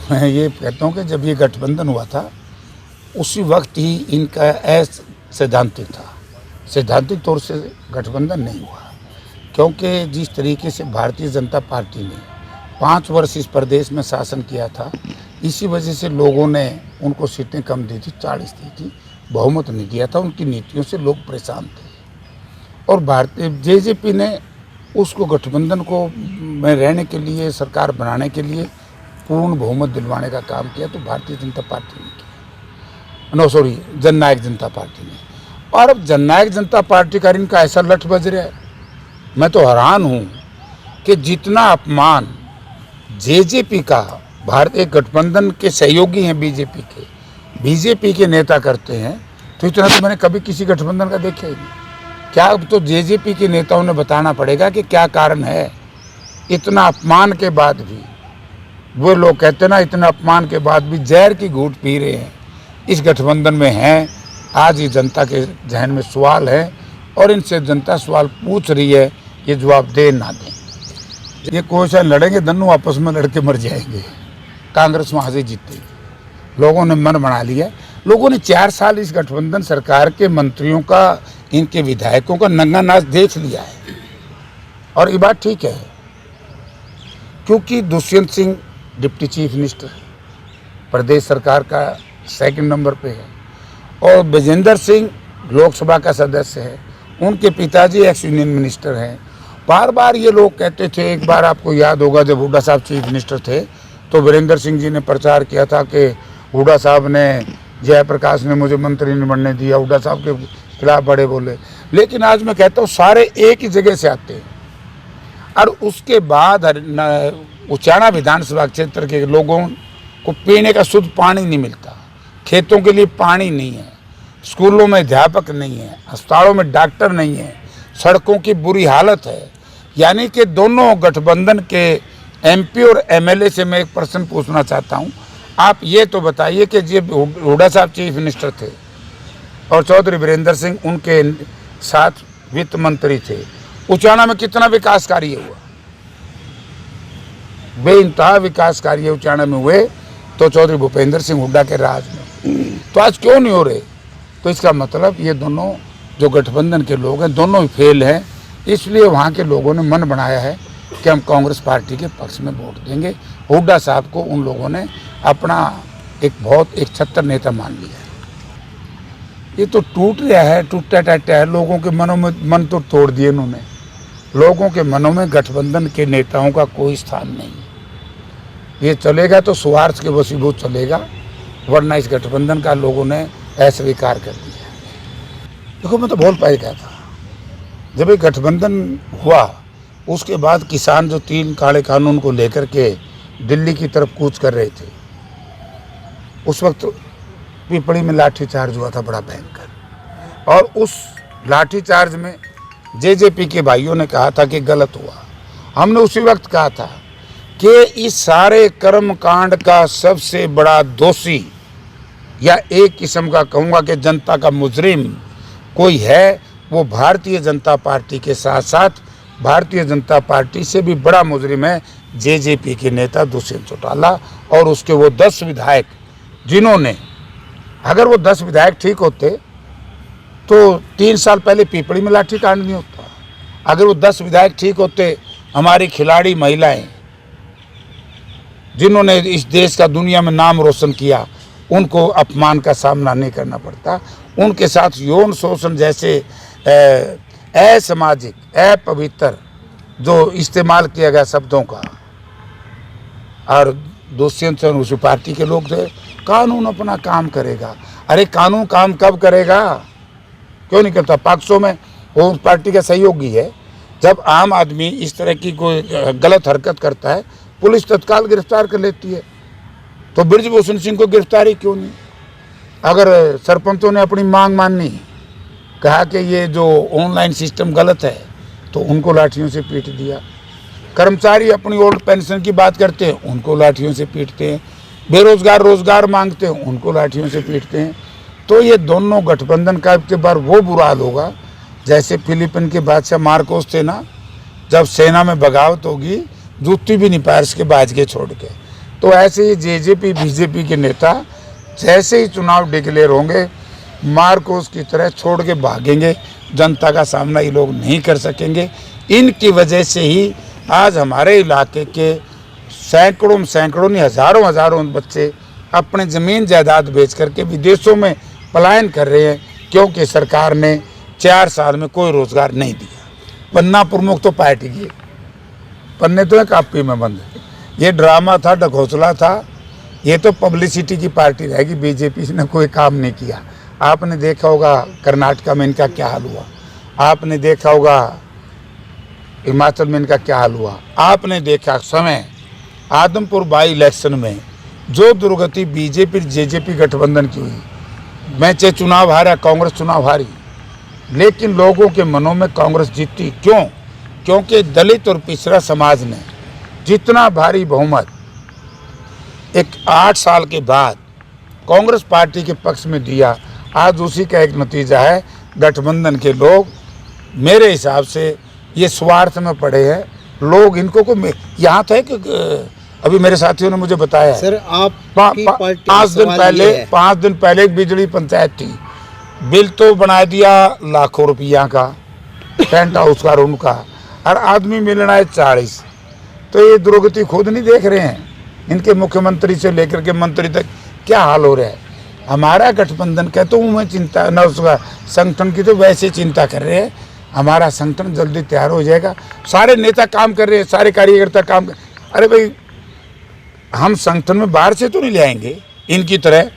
मैं ये कहता हूँ कि जब ये गठबंधन हुआ था उसी वक्त ही इनका सैद्धांतिक था, सैद्धांतिक तौर से गठबंधन नहीं हुआ, क्योंकि जिस तरीके से भारतीय जनता पार्टी ने 5 वर्ष इस प्रदेश में शासन किया था, इसी वजह से लोगों ने उनको सीटें कम दी थी, 40 दी थी, बहुमत नहीं दिया था। उनकी नीतियों से लोग परेशान थे और भारतीय जेजेपी ने उसको गठबंधन को में रहने के लिए, सरकार बनाने के लिए पूर्ण बहुमत दिलवाने का काम किया, तो भारतीय जनता पार्टी ने किया, जननायक जनता पार्टी ने। और अब जननायक जनता पार्टी का इनका ऐसा लठ बज रहा है, मैं तो हैरान हूँ कि जितना अपमान जेजेपी का, भारतीय गठबंधन के सहयोगी हैं बीजेपी के नेता करते हैं, तो इतना तो मैंने कभी किसी गठबंधन का देखा ही नहीं। क्या अब तो जेजेपी के नेताओं ने बताना पड़ेगा कि क्या कारण है। इतना अपमान के बाद भी वो लोग कहते हैं ना, इतना अपमान के बाद भी जहर की घूंट पी रहे हैं, इस गठबंधन में हैं। आज ये जनता के जहन में सवाल है और इनसे जनता सवाल पूछ रही है, ये जवाब दे ना दें। ये कोई लड़ेंगे, दोनों आपस में लड़के मर जाएंगे, कांग्रेस वहाँ से जीतेगी। लोगों ने मन बना लिया। लोगों ने 4 साल इस गठबंधन सरकार के मंत्रियों का, इनके विधायकों का नंगा नाच देख लिया है। और ये बात ठीक है, क्योंकि Dushyant Singh deputy chief minister प्रदेश सरकार का 2nd नंबर पे है और विजेंद्र सिंह लोकसभा का सदस्य है, उनके पिताजी एक्स यूनियन मिनिस्टर हैं। बार बार ये लोग कहते थे, एक बार आपको याद होगा जब हुड्डा साहब चीफ मिनिस्टर थे तो वीरेंद्र सिंह जी ने प्रचार किया था कि हुड्डा साहब ने, जयप्रकाश ने मुझे मंत्री नहीं बनने दिया, हुड्डा साहब के खिलाफ बड़े बोले। लेकिन आज मैं कहता हूँ सारे एक ही जगह से आते हैं। और उसके बाद उचाना विधानसभा क्षेत्र के लोगों को पीने का शुद्ध पानी नहीं मिलता, खेतों के लिए पानी नहीं है, स्कूलों में अध्यापक नहीं है, अस्पतालों में डॉक्टर नहीं है, सड़कों की बुरी हालत है। यानी कि दोनों गठबंधन के एमपी और एमएलए से मैं एक प्रश्न पूछना चाहता हूं, आप ये तो बताइए कि जी हुड्डा साहब चीफ मिनिस्टर थे और चौधरी वीरेंद्र सिंह उनके साथ वित्त मंत्री थे, उचाना में कितना विकास कार्य हुआ? बेइंतहा विकास कार्य उचाना में हुए तो चौधरी भूपेंद्र सिंह हुड्डा के राज में, तो आज क्यों नहीं हो रहे? तो इसका मतलब ये दोनों जो गठबंधन के लोग हैं दोनों ही फेल हैं। इसलिए वहाँ के लोगों ने मन बनाया है कि हम कांग्रेस पार्टी के पक्ष में वोट देंगे। हुड्डा साहब को उन लोगों ने अपना एक छत्तर नेता मान लिया है। ये तो टूट रहा है, टूटा टाटा है, लोगों के मनों में मन तो तोड़ दिए इन्होंने। लोगों के मनों में गठबंधन के नेताओं का कोई स्थान नहीं है। ये चलेगा तो स्वार्थ के वशीभूत चलेगा, वरना इस गठबंधन का लोगों ने अस्वीकार कर दिया। देखो, मैं तो बहुत पहले कहा था, जब ये गठबंधन हुआ उसके बाद किसान जो 3 काले कानून को लेकर के दिल्ली की तरफ कूच कर रहे थे, उस वक्त पिपड़ी में लाठीचार्ज हुआ था बड़ा भयंकर, और उस लाठीचार्ज में जेजेपी के भाइयों ने कहा था कि गलत हुआ। हमने उसी वक्त कहा था कि इस सारे कर्मकांड का सबसे बड़ा दोषी, या एक किस्म का कहूँगा कि जनता का मुजरिम कोई है, वो भारतीय जनता पार्टी के साथ साथ भारतीय जनता पार्टी से भी बड़ा मुजरिम है जेजेपी के नेता दुष्यंत चौटाला और उसके वो 10 विधायक, जिन्होंने, अगर वो 10 विधायक ठीक होते तो 3 साल पहले पिपड़ी में लाठी कांड नहीं होता। अगर वो 10 विधायक ठीक होते, हमारी खिलाड़ी महिलाएं जिन्होंने इस देश का दुनिया में नाम रोशन किया, उनको अपमान का सामना नहीं करना पड़ता। उनके साथ यौन शोषण जैसे असामाजिक, अपवित्र जो इस्तेमाल किया गया शब्दों का, और दुष्यंत सिंह उस पार्टी के लोग थे। कानून अपना काम करेगा। अरे कानून काम कब करेगा? क्यों नहीं करता? पॉक्सो में वो उस पार्टी का सहयोगी है। जब आम आदमी इस तरह की कोई गलत हरकत करता है, पुलिस तत्काल गिरफ्तार कर लेती है। तो बृजभूषण सिंह को गिरफ्तारी क्यों नहीं? अगर सरपंचों ने अपनी मांग मानी, कहा कि ये जो ऑनलाइन सिस्टम गलत है, तो उनको लाठियों से पीट दिया। कर्मचारी अपनी ओल्ड पेंशन की बात करते हैं, उनको लाठियों से पीटते हैं। बेरोजगार रोजगार मांगते हैं, उनको लाठियों से पीटते हैं। तो ये दोनों गठबंधन का के बार वो बुरा हाल होगा जैसे फिलीपीन के बादशाह मार्कोस थे ना, जब सेना में बगावत होगी, जूती भी नहीं पार्स के बाज के छोड़ के। तो ऐसे ही जेजेपी बीजेपी के नेता जैसे ही चुनाव डिक्लेयर होंगे मार्कोस की तरह छोड़ के भागेंगे। जनता का सामना ये लोग नहीं कर सकेंगे। इनकी वजह से ही आज हमारे इलाके के सैकड़ों नहीं हजारों बच्चे अपने ज़मीन जायदाद बेच करके विदेशों में पलायन कर रहे हैं, क्योंकि सरकार ने 4 साल में कोई रोज़गार नहीं दिया। पन्ना प्रमुख तो पार्टी की, पन्ने तो एक कापी में बंद है। ये ड्रामा था, ढकोसला था, ये तो पब्लिसिटी की पार्टी रहेगी। बीजेपी ने कोई काम नहीं किया। आपने देखा होगा कर्नाटक में इनका क्या हाल हुआ, आपने देखा होगा हिमाचल में इनका क्या हाल हुआ, आपने देखा समय आदमपुर बाई इलेक्शन में जो दुर्गति बीजेपी जेजेपी गठबंधन की हुई। मैं चाहे चुनाव हारा, कांग्रेस चुनाव हारी, लेकिन लोगों के मनों में कांग्रेस जीती। क्यों? क्योंकि दलित और पिछड़ा समाज ने जितना भारी बहुमत एक 8 साल के बाद कांग्रेस पार्टी के पक्ष में दिया, आज उसी का एक नतीजा है। गठबंधन के लोग मेरे हिसाब से ये स्वार्थ में पड़े हैं। लोग इनको को यहाँ था कि अभी मेरे साथियों ने मुझे बताया सर, आप 5 दिन पहले एक बिजली पंचायत थी, बिल तो बना दिया लाखों रुपया का, टेंट हाउस का रूम का, और आदमी मिलना है 40। तो ये दुर्गति खुद नहीं देख रहे हैं, इनके मुख्यमंत्री से लेकर के मंत्री तक क्या हाल हो रहा है। हमारा गठबंधन कहता हूँ मैं चिंता न, उसका संगठन की तो वैसे चिंता कर रहे हैं। हमारा संगठन जल्दी तैयार हो जाएगा। सारे नेता काम कर रहे हैं, सारे कार्यकर्ता काम कर। अरे भाई, हम संगठन में बाहर से तो नहीं ले आएंगे इनकी तरह,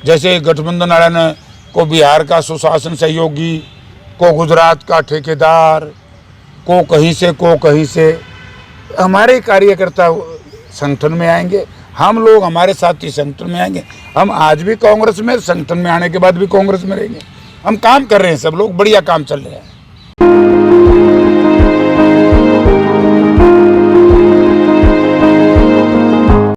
जैसे गठबंधन वाला ने को बिहार का सुशासन सहयोगी, को गुजरात का ठेकेदार, को कहीं से। हमारे कार्यकर्ता संगठन में आएंगे, हम लोग हमारे साथी संगठन में आएंगे। हम आज भी कांग्रेस में, संगठन में आने के बाद भी कांग्रेस में रहेंगे। हम काम कर रहे हैं, सब लोग बढ़िया काम चल रहे हैं।